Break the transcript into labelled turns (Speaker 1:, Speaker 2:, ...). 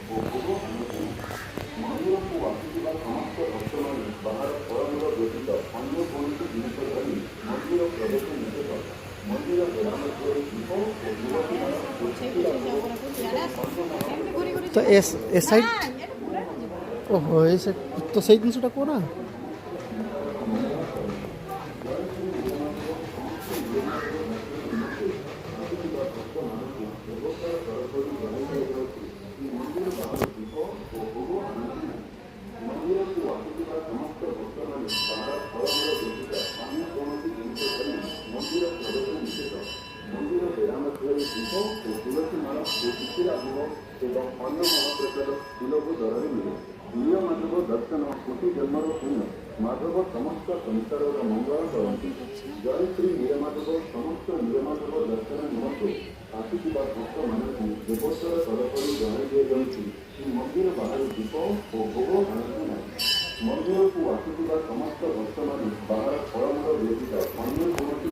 Speaker 1: ଓ ଭୋଗ ଆଣନ୍ତି ନାହିଁ। ମନ୍ଦିରକୁ ଆସୁଥିବା ସମସ୍ତ ଭକ୍ତମାନେ ବାହାର ଫଳମୂଳ ବ୍ୟତୀତ ଅନ୍ୟ କୌଣସି ଜିନିଷ ଧରି ମନ୍ଦିର ପ୍ରବେଶ ନିଷେଧ। ମନ୍ଦିର ବେଢ଼ା ମଧ୍ୟରେ ଦୀପ ଓ ତୁଳସୀ ମାଳ ଓ ଶୁଖିଲା ଭୋଗ ଏବଂ ଅନ୍ୟ
Speaker 2: तो ए साइड ओहो ए साइड तो सही जिनटा को ना
Speaker 1: ମନ୍ଦିରକୁ ଆସୁଥିବା ସମସ୍ତ ଭକ୍ତମାନେ ବାହାର ଫଳମୂଳ ବ୍ୟତୀତ ଅନ୍ୟ କୌଣସି ଜିନିଷ ଧରି ମନ୍ଦିର ପ୍ରବେଶ ନିଷେଧ। ମନ୍ଦିର ବେଢ଼ା ମଧ୍ୟରେ ଦୀପ ଓ ତୁଳସୀ ମାଳ ଓ ଶୁଖିଲା ଭୋଗ ଏବଂ ଅନ୍ୟ ମହାପ୍ରସାଦ ସୁଲଭ ଦରରେ ମିଳେ। ନୀଳମାଧବ ଦର୍ଶନ କୋଟି ଜନ୍ମର ପୁଣ୍ୟ। ମାଧବ ସମସ୍ତ ସଂସାରର ମଙ୍ଗଳ କରନ୍ତି। ଜୟ ଶ୍ରୀ ନୀଳମାଧବ। ସମସ୍ତ ନୀଳମାଧବ ଦର୍ଶନ ନିମନ୍ତେ ଆସୁଥିବା ଭକ୍ତମାନଙ୍କୁ ଦେବୋତ୍ତର ତରଫରୁ ଜଣାଇ ଦିଆଯାଉଛି କି ମନ୍ଦିର ବାହାରୁ ଦୀପ ଓ ଭୋଗ ଆଣନ୍ତୁ ନାହିଁ। ମନ୍ଦିରକୁ ଆସୁଥିବା ସମସ୍ତ ଭକ୍ତମାନେ